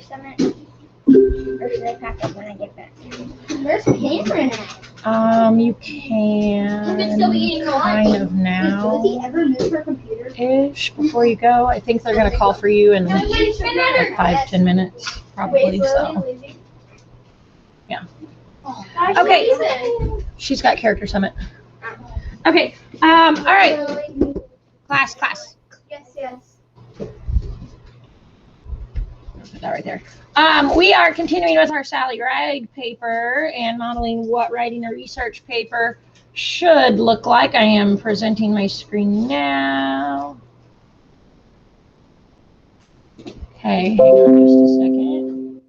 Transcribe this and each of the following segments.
Summit? Or should I pack up when I get back? Where's Cameron at? You can We could still be eating lunch. kind of now. Does he ever move her computer? Ish before you go. I think they're gonna call for you in like 5-10 minutes, probably. So yeah. Okay. She's got Character Summit. Okay. All right. Class. Yes. Put that right there. We are continuing with our Sally Ride paper and modeling what writing a research paper should look like. I am presenting my screen now. Okay, hang on just a second.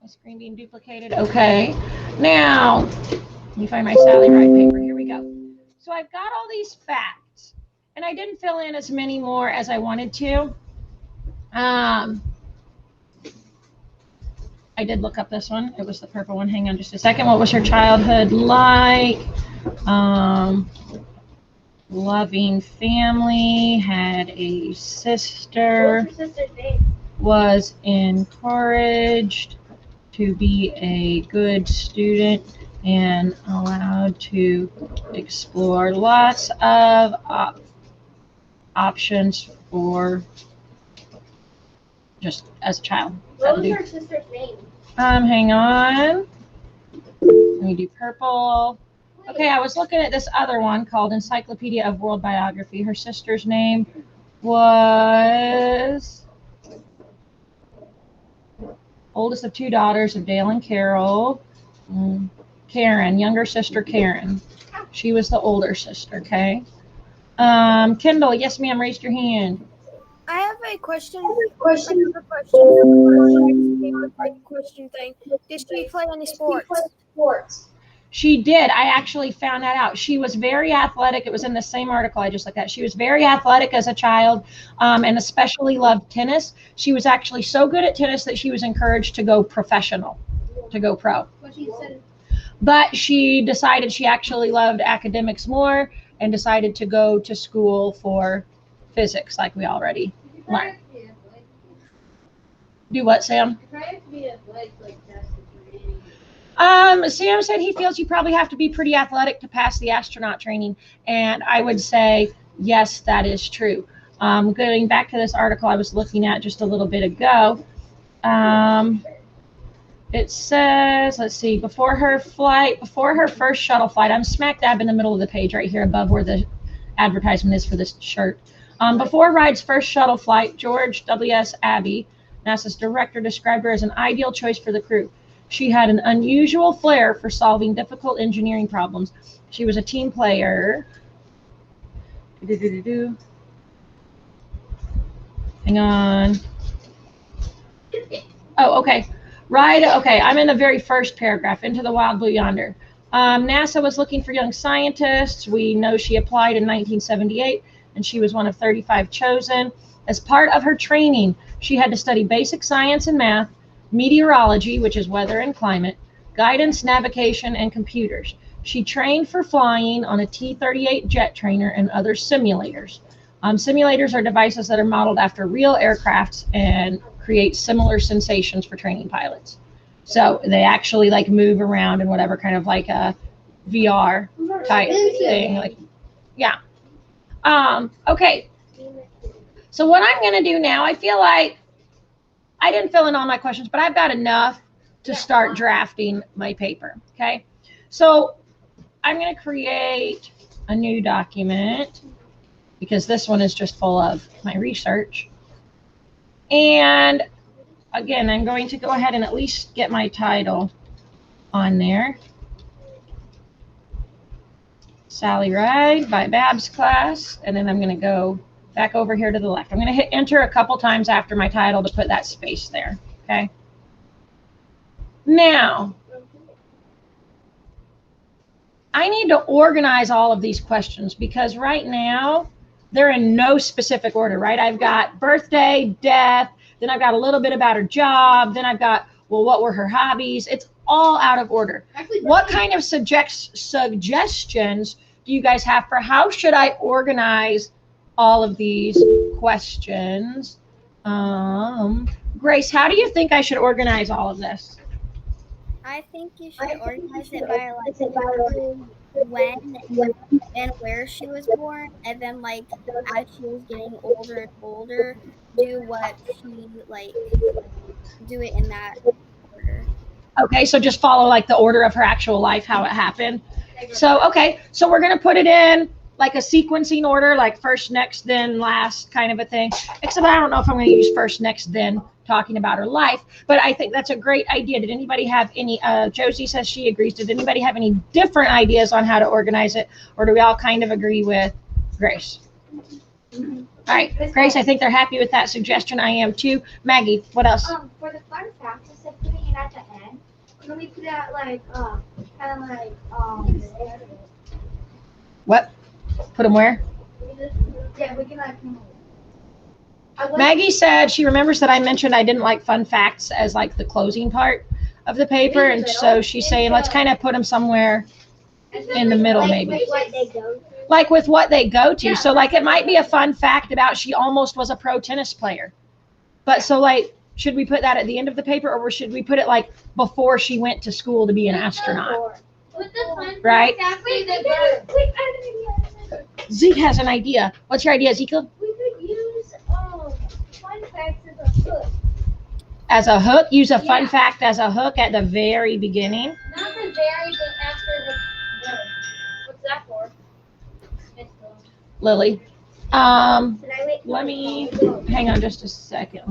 My screen being duplicated. Okay. Now, let me find my Sally Ride paper. Here we go. So I've got all these facts, and I didn't fill in as many more as I wanted to. I did look up this one. It was the purple one. Hang on just a second. What was her childhood like? Loving family, had a sister, What's her sister's name? was encouraged to be a good student and allowed to explore lots of options for just as a child. What was her sister's name? Hang on. Let me do purple. Okay, I was looking at this other one called Encyclopedia of World Biography. Her sister's name was oldest of two daughters of Dale and Carol. Karen, younger sister Karen. She was the older sister, okay? Kendall, yes ma'am, raised your hand. I have a question. Question thing. Did she play any sports? She did. I actually found that out. She was very athletic. It was in the same article I just looked at. She was very athletic as a child, and especially loved tennis. She was actually so good at tennis that she was encouraged to go professional, to go pro. But she decided she actually loved academics more and decided to go to school for physics, like we already learned. Do what, Sam? Sam said he feels you probably have to be pretty athletic to pass the astronaut training, and I would say yes, that is true. Going back to this article I was looking at just a little bit ago, it says, let's see, before her first shuttle flight, I'm smack dab in the middle of the page right here above where the advertisement is for this shirt. Before Ride's first shuttle flight, George W.S. Abbey, NASA's director, described her as an ideal choice for the crew. She had an unusual flair for solving difficult engineering problems. She was a team player. Hang on. Oh, okay. Ride, okay, I'm in the very first paragraph, Into the Wild Blue Yonder. NASA was looking for young scientists. We know she applied in 1978, and she was one of 35 chosen. As part of her training, she had to study basic science and math, meteorology, which is weather and climate, guidance, navigation, and computers. She trained for flying on a T-38 jet trainer and other simulators. Simulators are devices that are modeled after real aircrafts and create similar sensations for training pilots. So they actually like move around and whatever, kind of like a VR type thing. Like, yeah. Okay. So what I'm going to do now, I feel like I didn't fill in all my questions, but I've got enough to start drafting my paper. Okay. So I'm going to create a new document because this one is just full of my research. And again, I'm going to go ahead and at least get my title on there. Sally Ride by Babs class. And then I'm going to go back over here to the left. I'm going to hit enter a couple times after my title to put that space there. Okay. Now, I need to organize all of these questions because right now they're in no specific order, right? I've got birthday, death, then I've got a little bit about her job, then I've got, well, what were her hobbies? It's all out of order. Actually, what kind of suggestions do you guys have for how should I organize all of these questions? Grace, how do you think I should organize all of this? I think you should organize it by like when and where she was born, and then like as she was getting older and older, do what she like do it in that order. Okay, so just follow like the order of her actual life, how it happened. So, okay, so we're going to put it in like a sequencing order, like first, next, then, last kind of a thing. Except I don't know if I'm going to use first, next, then talking about her life, but I think that's a great idea. Did anybody have any, Josie says she agrees. Did anybody have any different ideas on how to organize it? Or do we all kind of agree with Grace? All right, Grace, I think they're happy with that suggestion. I am too. Maggie, what else? For the fun facts, instead of putting it at the end, can we put it at like, kind of like, What? Put them where? yeah, we can like, Maggie said she remembers that I mentioned I didn't like fun facts as like the closing part of the paper, and so she's saying let's kind of put them somewhere in the middle, maybe. What they go to. Like with what they go to. So like it might be a fun fact about she almost was a pro tennis player. But so like, should we put that at the end of the paper, or should we put it like before she went to school to be an astronaut? Right? Zeke has an idea. What's your idea, Ezekiel? We could use fun facts as a hook. As a hook? Use a fun fact as a hook at the very beginning? Not the very, but after the what's that for? Lily. Should I wait till Let me hang on just a second.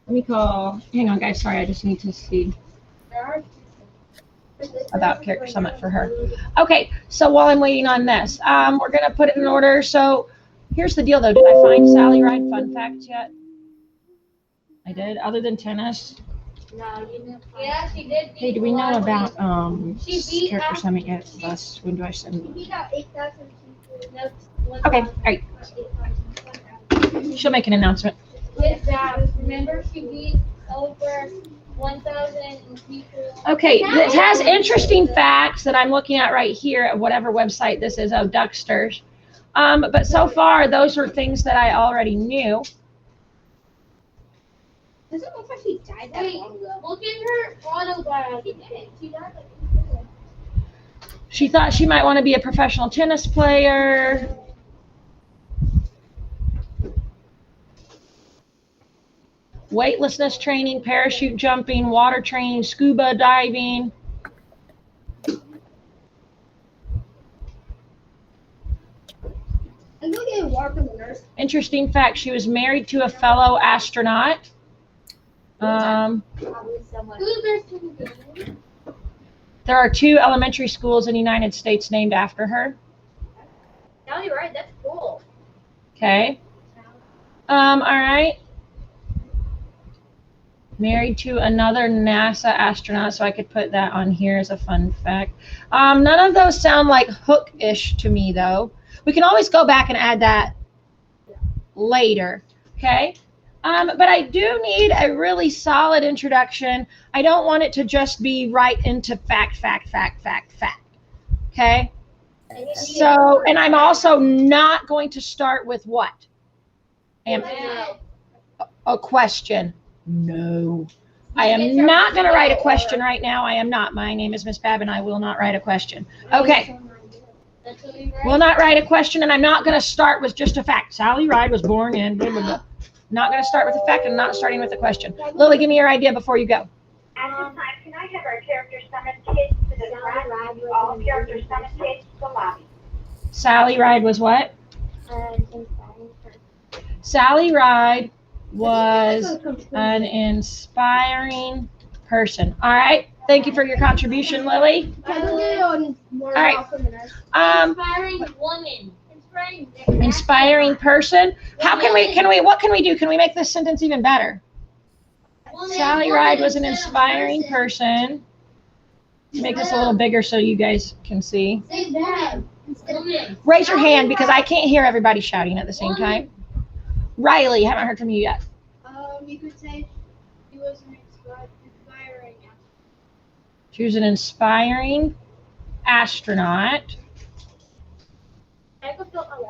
Let me call. Hang on, guys. Sorry, I just need to see about Character Summit for her. Okay, so while I'm waiting on this, we're gonna put it in order. So here's the deal, though. Did I find Sally Ride fun facts yet? I did. Other than tennis. No, you didn't. Yeah, she did. Hey, do we know about She beat Character out- Summit yet? Thus, when do I send? We got 8,000 people. Okay, all right. She'll make an announcement. With that, remember she beat over 1,000 people. Okay, it has interesting facts that I'm looking at right here at whatever website this is, of Ducksters. But so far, those are things that I already knew. Doesn't look like she died that long ago. Look at her autobiography. She died like She thought she might want to be a professional tennis player. Weightlessness training, parachute jumping, water training, scuba diving. I'm gonna get water from the nurse. Interesting fact, she was married to a fellow astronaut. Who's there? There are 2 elementary schools in the United States named after her. No, you're right. That's cool. Okay. All right. Married to another NASA astronaut, so I could put that on here as a fun fact. None of those sound like hook-ish to me, though. We can always go back and add that later, okay? But I do need a really solid introduction. I don't want it to just be right into fact, okay? So, and I'm also not going to start with what? A question. No. I am not going to write a question right now. I am not. My name is Miss Bab, and I will not write a question. Okay. Will not write a question, and I'm not going to start with just a fact. Sally Ride was born in blah, blah, blah. Not going to start with a fact and not starting with a question. Lily, give me your idea before you go. At this time, can I have our Character Summit kids to the front, all Character Summit kids to the lobby? Sally Ride was what? Sally Ride was an inspiring person. All right. Thank you for your contribution, Lily. All right. Inspiring woman. Inspiring person. How can we, what can we do? Can we make this sentence even better? Sally Ride was an inspiring person. Make this a little bigger so you guys can see. Raise your hand because I can't hear everybody shouting at the same time. Riley, haven't heard from you yet. You could say she was an inspiring. She was an inspiring astronaut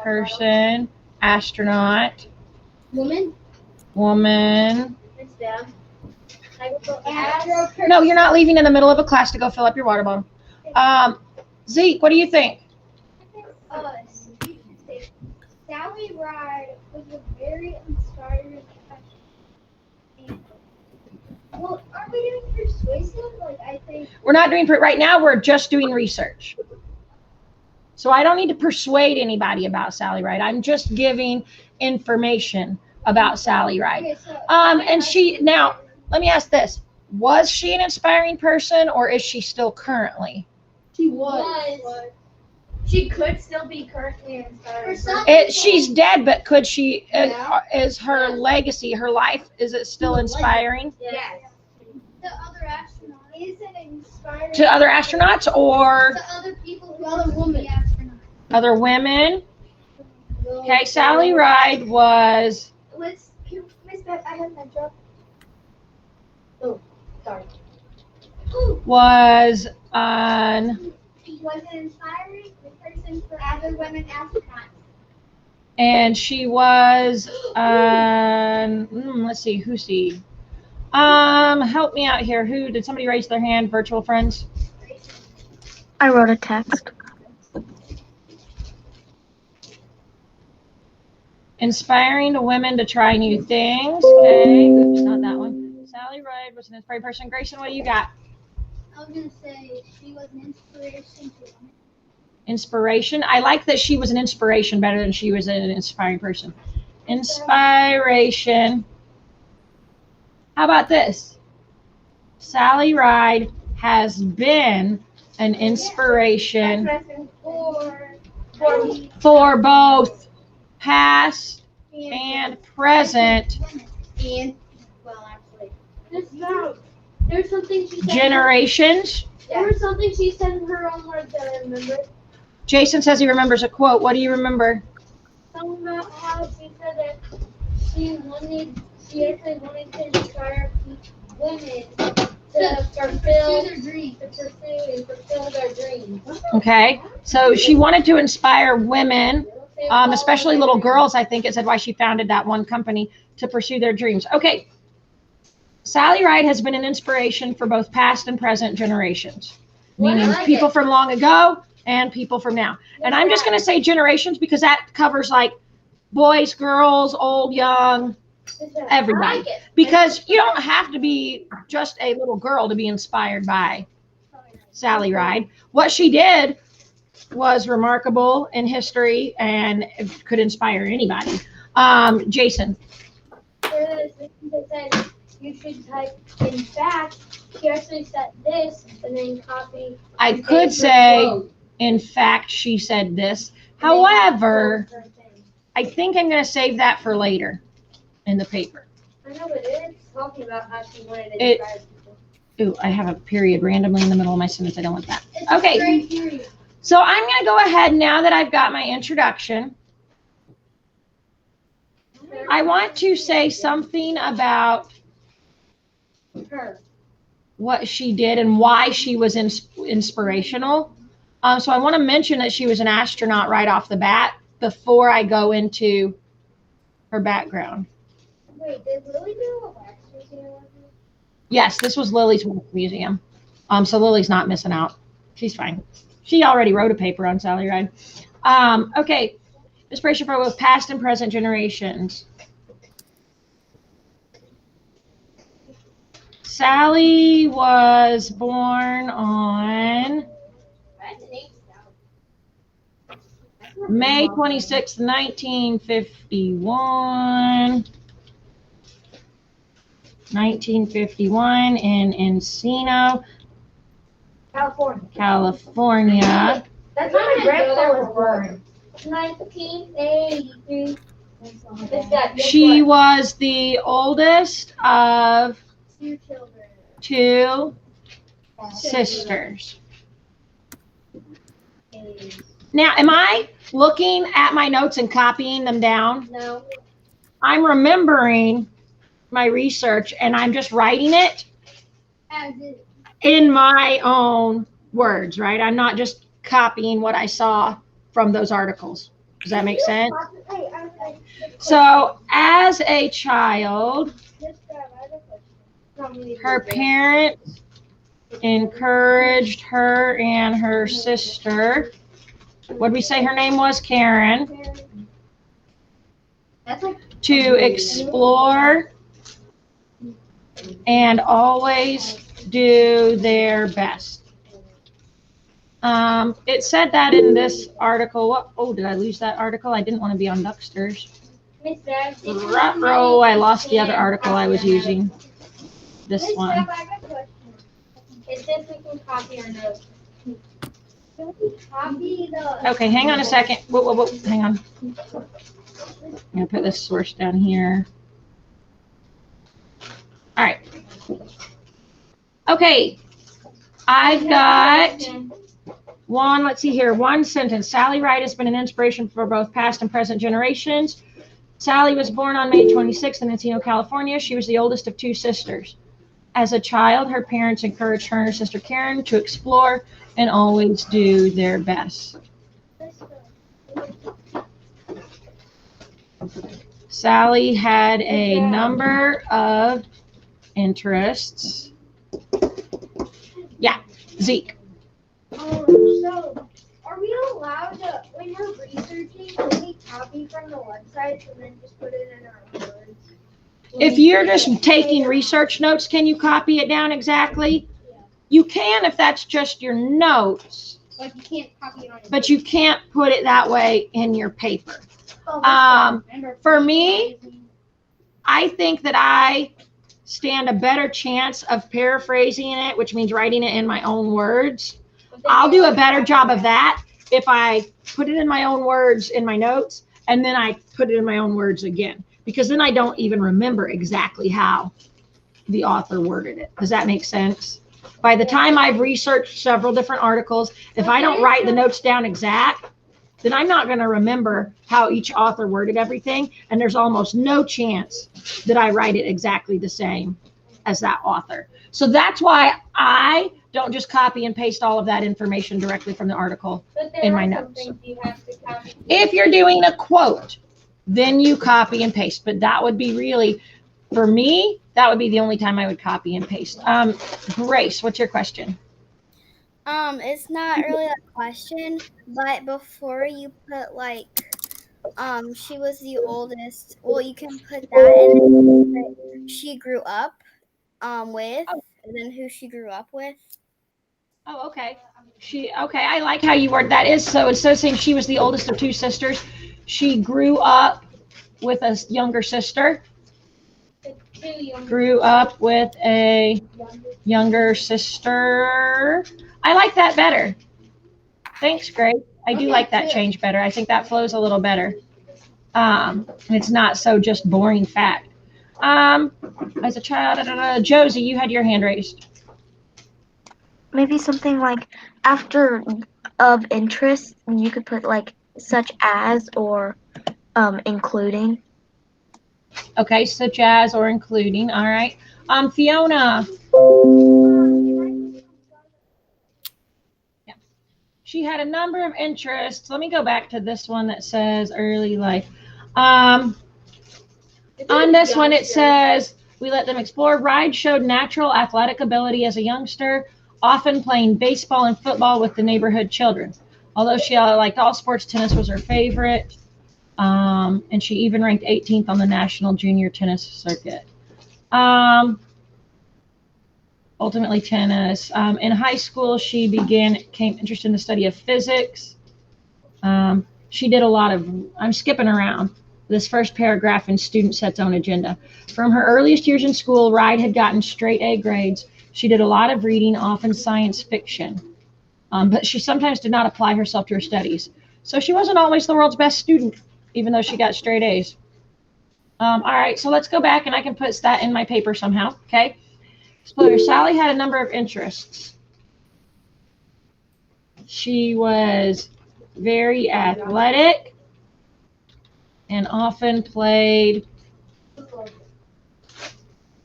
person astronaut, Woman. woman. It's them. No, you're not leaving in the middle of a class to go fill up your water bottle. Zeke, what do you think? Sally Ride was a very inspiring. Well, aren't we doing persuasive? Like, I think. We're not doing right now. We're just doing research. So I don't need to persuade anybody about Sally Ride. I'm just giving information about Sally Ride. Okay, so, And she, now, let me ask this. Was she an inspiring person or is she still currently? She was. She could still be currently inspiring. She's dead, but could she, is her legacy, her life, is it still inspiring? Yes. The other astronaut isn't inspiring. To other astronauts or To other people who other women. other women? Okay, Sally Ride was, Miss Beth, I have my job. Oh, sorry. was an, Was an inspiring person for other women astronauts. and she was, let's see, who's she? Help me out here. Who, did somebody raise their hand, virtual friends? I wrote a text. Inspiring to women to try new things. Okay, oops, not that one. Sally Ride was an inspiring person. Grayson, what do you got? I was gonna say she was an inspiration to women. Inspiration. I like that she was an inspiration better than she was an inspiring person. Inspiration. How about this? Sally Ride has been an inspiration for both past and present And well, actually, there's something she said. generations. There was something she said in her own words that I remember. Jason says he remembers a quote. What do you remember? Something about how she said that she actually wanted to inspire women to pursue their dreams, and fulfill their dreams. Okay, so she wanted to inspire women, especially little girls. I think it said why she founded that one company to pursue their dreams. Okay, Sally Ride has been an inspiration for both past and present generations, meaning people from long ago and people from now. And I'm just going to say generations because that covers like boys, girls, old, young, everybody. Because you don't have to be just a little girl to be inspired by Sally Ride. What she did was remarkable in history and could inspire anybody. Jason. You should type, in fact, she actually said this and then copy. I could say, in fact, she said this. However, I think I'm going to save that for later in the paper. I know, but it's talking about how she wanted to inspire people. Ooh, I have a period randomly in the middle of my sentence. I don't want that. It's Okay. a great period. So I'm going to go ahead now that I've got my introduction. I want to say something about Her. what she did and why she was inspirational. So I want to mention that she was an astronaut right off the bat before I go into her background. Wait, did Lily do a wax museum? Yes, this was Lily's museum. So Lily's not missing out. She's fine. She already wrote a paper on Sally Ride. Okay, inspiration for both past and present generations. Sally was born on May 26, 1951. 1951 in Encino, California. That's when my grandpa was born. 1983. She was the oldest of Two children. two sisters. Now, am I looking at my notes and copying them down? No. I'm remembering my research and I'm just writing it As is. in my own words, right? I'm not just copying what I saw from those articles. Does that make sense? So as a child, her parents encouraged her and her sister. What did we say her name was? Karen. To explore and always do their best. It said that in this article. Oh, did I lose that article? I didn't want to be on Ducksters. Ruh-roh, I lost the other article I was using. This one. It says we can copy our notes. Can we copy the? Okay, hang on a second. Whoa, hang on. I'm going to put this source down here. All right. Okay. I've got one, let's see here, one sentence. Sally Ride has been an inspiration for both past and present generations. Sally was born on May 26th in Encino, California. She was the oldest of 2 sisters. As a child, her parents encouraged her and her sister Karen to explore and always do their best. Sally had a number of interests. Yeah, Zeke. So, are we allowed to, when we're researching, can we copy from the website and then just put it in our own words? If you're just taking research notes, can you copy it down exactly? You can if that's just your notes, Like you can't copy it on your but you can't put it that way in your paper. Oh, For me, I think that I stand a better chance of paraphrasing it, which means writing it in my own words. I'll do a better job of that if I put it in my own words in my notes, and then I put it in my own words again, because then I don't even remember exactly how the author worded it. Does that make sense? By the time I've researched several different articles, if I don't write the notes down exact, then I'm not going to remember how each author worded everything, and there's almost no chance that I write it exactly the same as that author. So that's why I don't just copy and paste all of that information directly from the article in my notes. You have to copy. If you're doing a quote, then you copy and paste, but that would be really, for me, that would be the only time I would copy and paste. Grace, what's your question? It's not really a question, but before you put like, she was the oldest. Well, you can put that in that she grew up, with, and then who she grew up with. Oh, okay. Okay, I like how you word that. Is so instead of saying she was the oldest of 2 sisters, she grew up with a younger sister. Grew up with a younger sister. I like that better. Thanks, Grace. I do like that change better. I think that flows a little better. It's not so just boring fact. As a child, Josie, you had your hand raised. Maybe something like after of interest, you could put like such as or including. Okay, such as or including. All right. Fiona. Yeah. She had a number of interests. Let me go back to this one that says early life. On this one, it says, we let them explore. Ride showed natural athletic ability as a youngster, often playing baseball and football with the neighborhood children. Although she liked all sports, tennis was her favorite. And she even ranked 18th on the national junior tennis circuit. Ultimately tennis. In high school, she became interested in the study of physics. She did a lot of, I'm skipping around this first paragraph in Student Set's Own Agenda. From her earliest years in school, Ride had gotten straight A grades. She did a lot of reading, often science fiction. But she sometimes did not apply herself to her studies. So she wasn't always the world's best student, even though she got straight A's. All right, so let's go back and I can put that in my paper somehow, okay? Explorer. Sally had a number of interests. She was very athletic and often played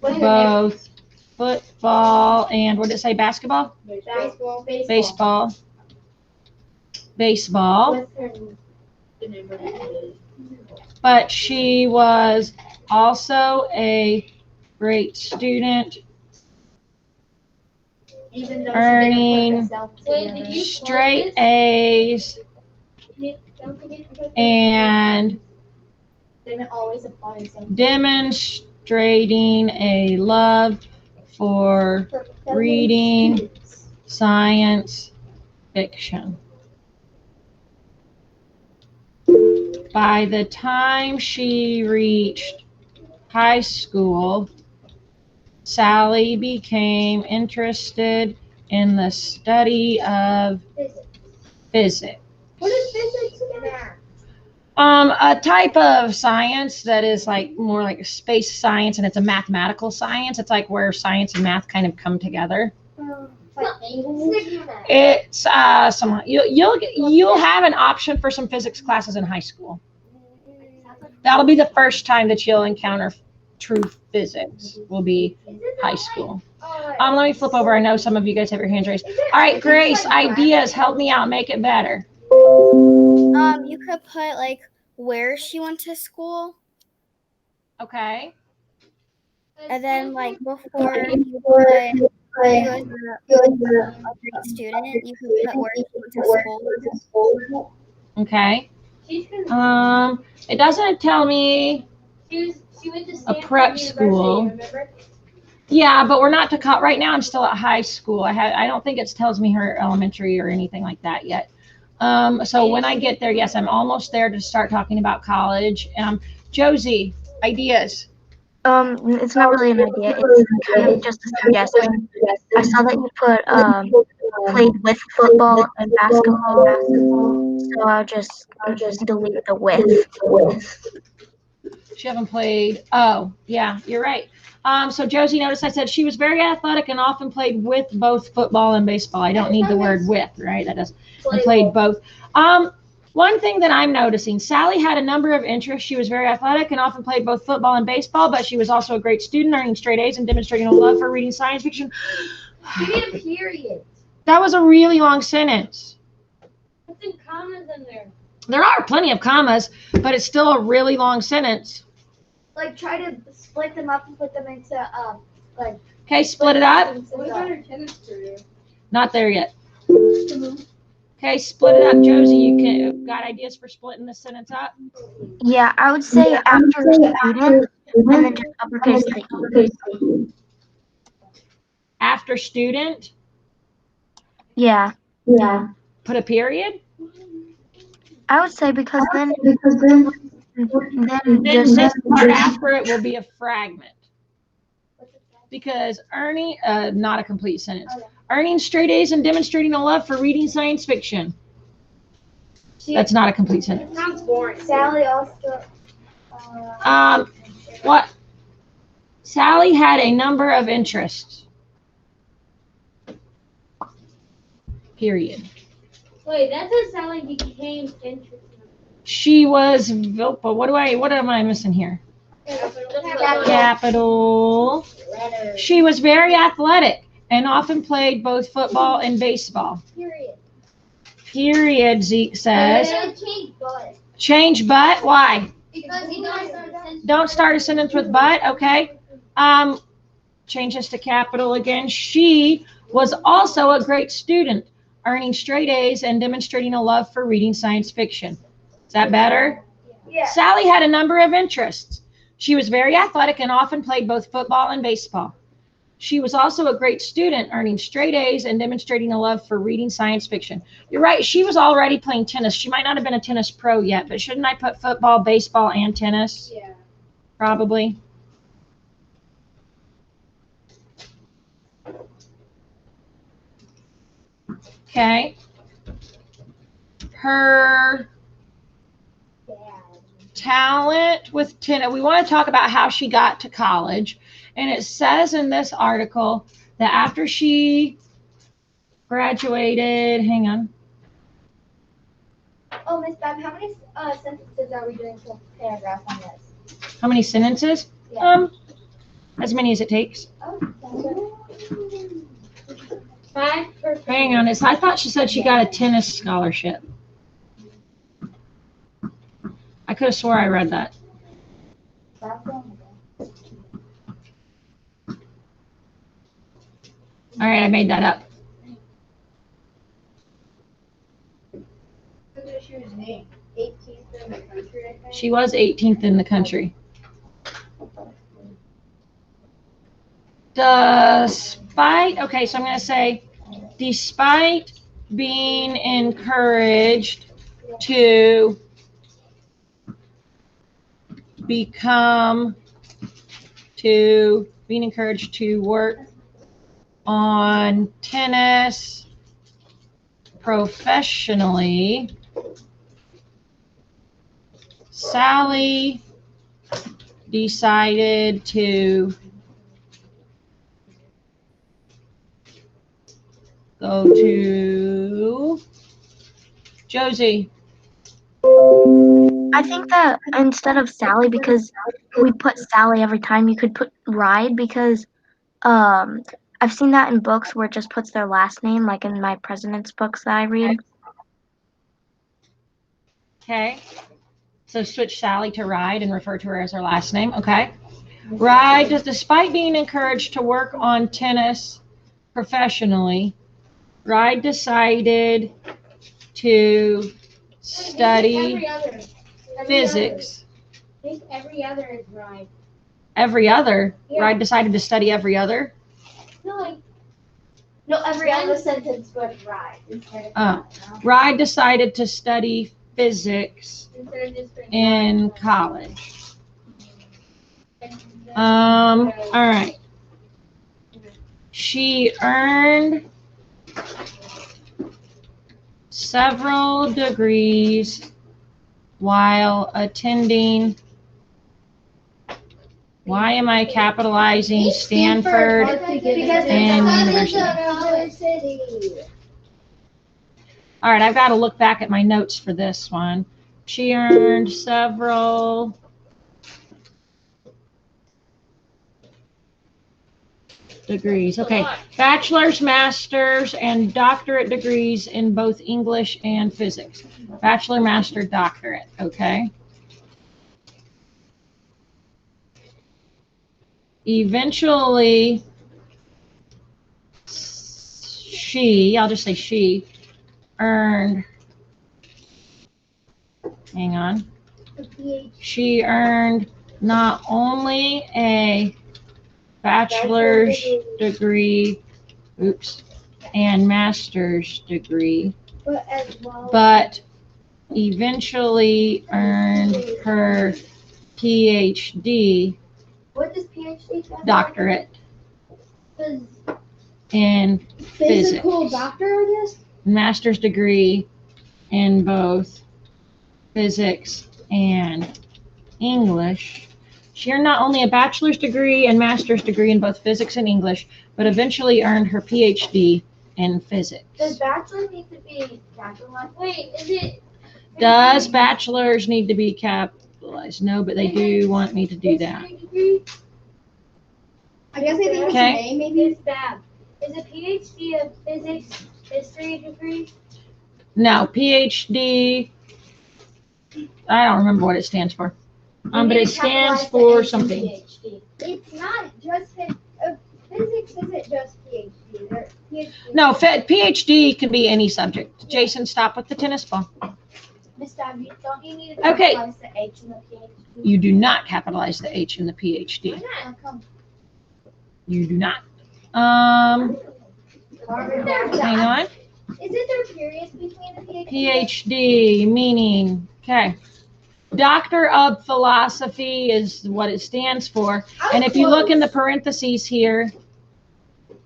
both football and, what did it say, basketball? Baseball. Baseball. but she was also a great student, Even though earning Wait, did you straight A's Don't forget to put and didn't always apply the same. demonstrating a love for reading science fiction. By the time she reached high school, Sally became interested in the study of physics. What is physics again? A type of science that is like more like space science, and it's a mathematical science. It's like where science and math kind of come together. It's you'll have an option for some physics classes in high school. That'll be the first time that you'll encounter true physics. Will be high school. Let me flip over. I know some of you guys have your hands raised. All right, Grace, ideas. Help me out. Make it better. You could put like where she went to school, Okay. and then like before you put she was a great student, you could put where she went to school. Okay. It doesn't tell me She went to a Stanford prep University, school. remember? Yeah, but we're not to right now. I'm still at high school. I don't think it tells me her elementary or anything like that yet. So when I get there, yes, I'm almost there to start talking about college. Josie, ideas. It's not really an idea. It's kind of just a suggestion. I saw that you put played with football and basketball, so I'll just delete the with. She haven't played. Oh, yeah, you're right. So Josie, notice I said she was very athletic and often played with both football and baseball. I don't need the word with, right? That does. And played both. One thing that I'm noticing, Sally had a number of interests. She was very athletic and often played both football and baseball, but she was also a great student, earning straight A's and demonstrating a love for reading science fiction. You need a period. That was a really long sentence. Put some commas in there. There are plenty of commas, but it's still a really long sentence. Like try to split them up and put them into like. Okay, split it up. What about her tennis career? Not there yet. Okay, split it up, Josie. You got ideas for splitting this sentence up? Yeah, I would say after student, and then just uppercase the E. After student, Yeah, put a period. I would say because then Then just this part after it will be a fragment. Because earning, not a complete sentence. Earning straight A's and demonstrating a love for reading science fiction. That's not a complete sentence. Sounds boring. Sally also. What? Sally had a number of interests. Period. Wait, that's how Sally became interested. She was, but what am I missing here? Capital. She was very athletic and often played both football and baseball. Period, Zeke says. Change but? Why? Because you Don't start a sentence with but, okay. Change this to capital again. She was also a great student, earning straight A's and demonstrating a love for reading science fiction. Is that better? Yeah. Sally had a number of interests. She was very athletic and often played both football and baseball. She was also a great student, earning straight A's and demonstrating a love for reading science fiction. You're right, she was already playing tennis. She might not have been a tennis pro yet, but shouldn't I put football, baseball, and tennis? Yeah. Probably. Okay. Her talent with tennis. We want to talk about how she got to college. And it says in this article that after she graduated, hang on. Oh, Miss Bab, how many sentences are we doing per paragraph on this? How many sentences? Yeah. As many as it takes. Oh, 5 per. Hang on. I thought she said she got a tennis scholarship. I could have swore I read that. All right, I made that up. She was 18th in the country, I think. She was 18th in the country. Despite, okay, so I'm going to say, despite being encouraged to being encouraged to work on tennis professionally, Sally decided to go to Josie. I think that instead of Sally, because we put Sally every time, you could put Ride, because I've seen that in books where it just puts their last name, like in my president's books that I read. Okay. So switch Sally to Ride and refer to her as her last name. Okay. Ride, despite being encouraged to work on tennis professionally, Ride decided to study physics. I think every other is right. Every other? Yeah. Ride decided to study every other? No, every other sentence was right. Instead of Ride decided to study physics instead of just saying in right. college. All right. She earned several degrees while attending. Why am I capitalizing Stanford and University? All right, I've got to look back at my notes for this one. She earned several degrees. Okay, bachelor's, master's, and doctorate degrees in both English and physics. Bachelor, master, doctorate. Okay. Eventually, I'll just say earned, hang on. She earned not only a bachelor's degree, and master's degree, but eventually earned her PhD, What does PhD stand for? doctorate Does in physical physics, doctor this? master's degree in both physics and English. She earned not only a bachelor's degree and master's degree in both physics and English, but eventually earned her PhD in physics. Does bachelor need to be capitalized? Wait, is it? Does bachelor's need to be capitalized? No, but they do want me to do that. I guess I think it's Okay. an A, maybe it's bad. Is a PhD a physics history degree? No, PhD, I don't remember what it stands for. But it stands for something. PhD. It's not just physics isn't just PhD. They're PhD. No, PhD can be any subject. Jason, stop with the tennis ball. Miss Davy, don't you need to Okay. capitalize the H in the PhD? You do not capitalize the H in the PhD. Why not? How come? You do not. Hang on. Isn't there periods between the PhD? PhD, meaning, okay. Doctor of Philosophy is what it stands for. And if you look in the parentheses here,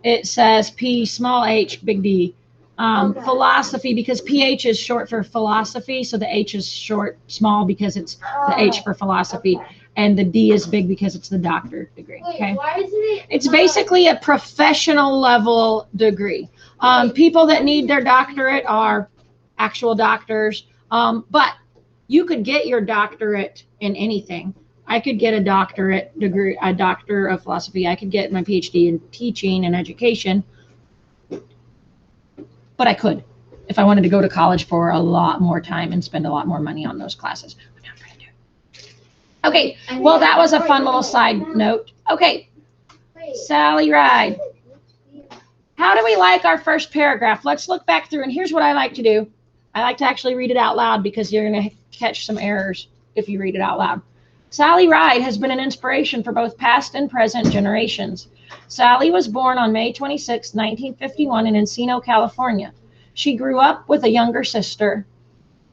it says P, small h, big D. Okay. Philosophy, because PH is short for philosophy, so the H is short, small, because it's the H for philosophy, Okay. and the D is big because it's the doctorate degree. Wait, Okay, why isn't it? it's basically a professional level degree. People that need their doctorate are actual doctors, but you could get your doctorate in anything. I could get a doctorate degree, a doctor of philosophy. I could get my PhD in teaching and education. But I could, if I wanted to go to college for a lot more time and spend a lot more money on those classes. I'm not going to do it. Okay, well, that was a fun little side note. Okay, Sally Ride. How do we like our first paragraph? Let's look back through, and here's what I like to do. I like to actually read it out loud because you're going to catch some errors if you read it out loud. Sally Ride has been an inspiration for both past and present generations. Sally was born on May 26, 1951 in Encino, California. She grew up with a younger sister.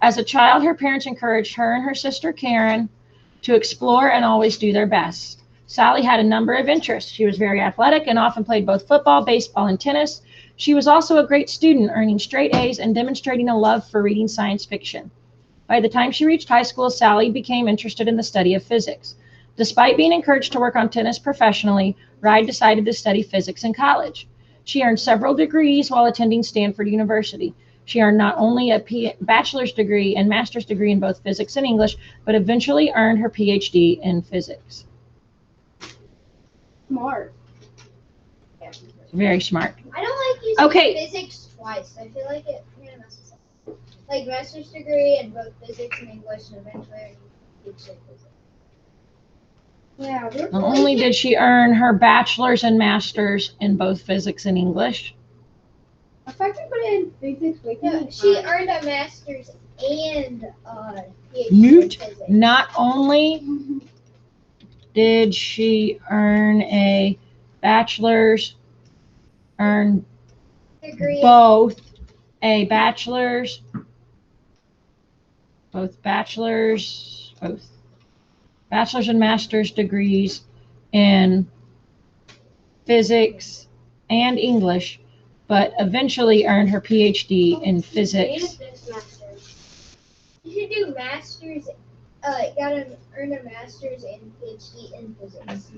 As a child, her parents encouraged her and her sister Karen to explore and always do their best. Sally had a number of interests. She was very athletic and often played both football, baseball, and tennis. She was also a great student, earning straight A's and demonstrating a love for reading science fiction. By the time she reached high school, Sally became interested in the study of physics. Despite being encouraged to work on tennis professionally, Ride decided to study physics in college. She earned several degrees while attending Stanford University. She earned not only a bachelor's degree and master's degree in both physics and English, but eventually earned her PhD in physics. Smart. Very smart. I don't like using Okay. physics twice. I feel like it kind of messes up. Like master's degree in both physics and English, and eventually you say physics. Yeah. Not only did she earn her bachelor's and master's in both physics and English, If I can put it in physics, she earned a master's and PhD Newt. in physics. Not only did she earn a bachelor's, earn Degree. both a bachelor's, both bachelor's and master's degrees in physics and English, but eventually earned her PhD in physics. You should do masters. Earn a master's and PhD in physics.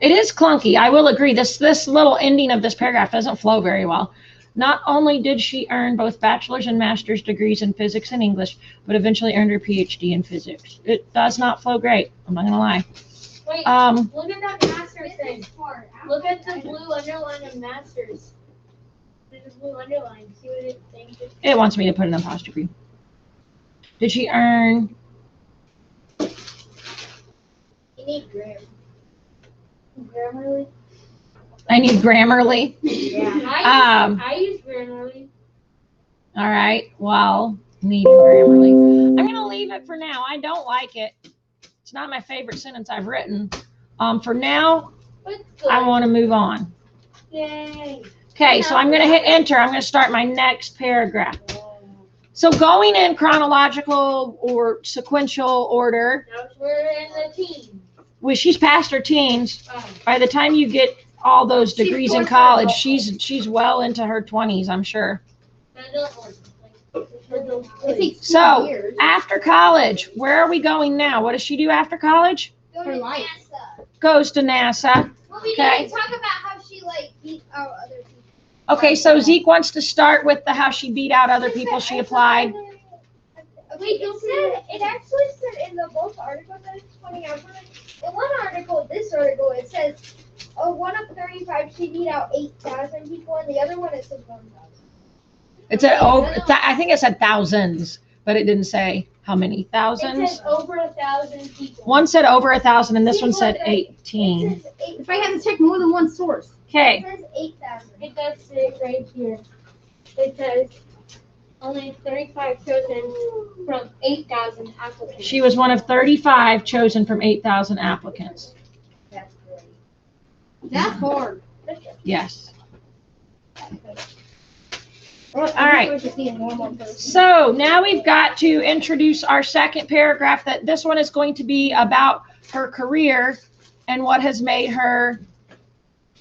It is clunky, I will agree. This little ending of this paragraph doesn't flow very well. Not only did she earn both bachelor's and master's degrees in physics and English, but eventually earned her PhD in physics. It does not flow great, I'm not gonna lie. Wait, look at that master's thing. Look at the blue underline of masters. There's a blue underline. See what it thinks? It wants me to put an apostrophe. Did she earn? You need Grammarly. I need Grammarly. Yeah. I use Grammarly. All right. Well, needing Grammarly. I'm gonna leave it for now. I don't like it. It's not my favorite sentence I've written. For now, But good. I want to move on. Yay. Okay, so I'm gonna hit enter. I'm gonna start my next paragraph. So going in chronological or sequential order, Now we're in the team. well, she's past her teens. By the time you get all those She's degrees in 4 college, years she's well into her 20s, I'm sure. So So after college, where are we going now? What does she do after college? go Her to life. NASA. Goes to NASA. Well, we Okay. didn't talk about how she beat out other people. Okay, so Zeke wants to start with the how she beat out other people she applied. Wait, it actually said in the both articles that it's pointing out. In one article, this article, it says, one of 35, she beat out 8,000 people, and the other one it says 1,000. It's I think it said thousands, but it didn't say how many It thousands. says over 1,000 people. One said over 1,000 and this See, one said look, 18. It says If I had to check more than one source. Okay, It says 8,000. It does say right here. It says only 35 chosen from 8,000 applicants. she was one of 35 chosen from 8,000 applicants. That's great. That's hard. Yes. All right. So now we've got to introduce our second paragraph. That this one is going to be about her career and what has made her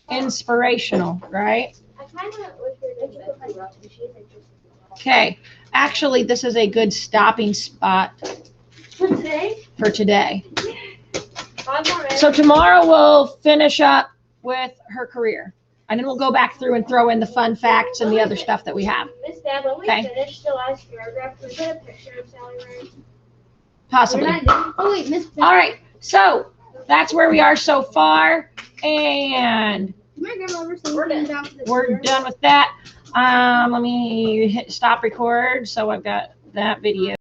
inspirational, right? I kind of wish we did that. Okay, actually, this is a good stopping spot For today? for today. 5 more minutes. So tomorrow we'll finish up with her career. And then we'll go back through and throw in the fun facts and the other stuff that we have. Miss Dad, when we Okay. finish the last paragraph, can we put a picture of Sally Ride? Possibly. Oh wait, Miss. All right, so that's where we are so far. And My grandma ever seen We're done. down to the we're done with that. Let me hit stop record. So I've got that video.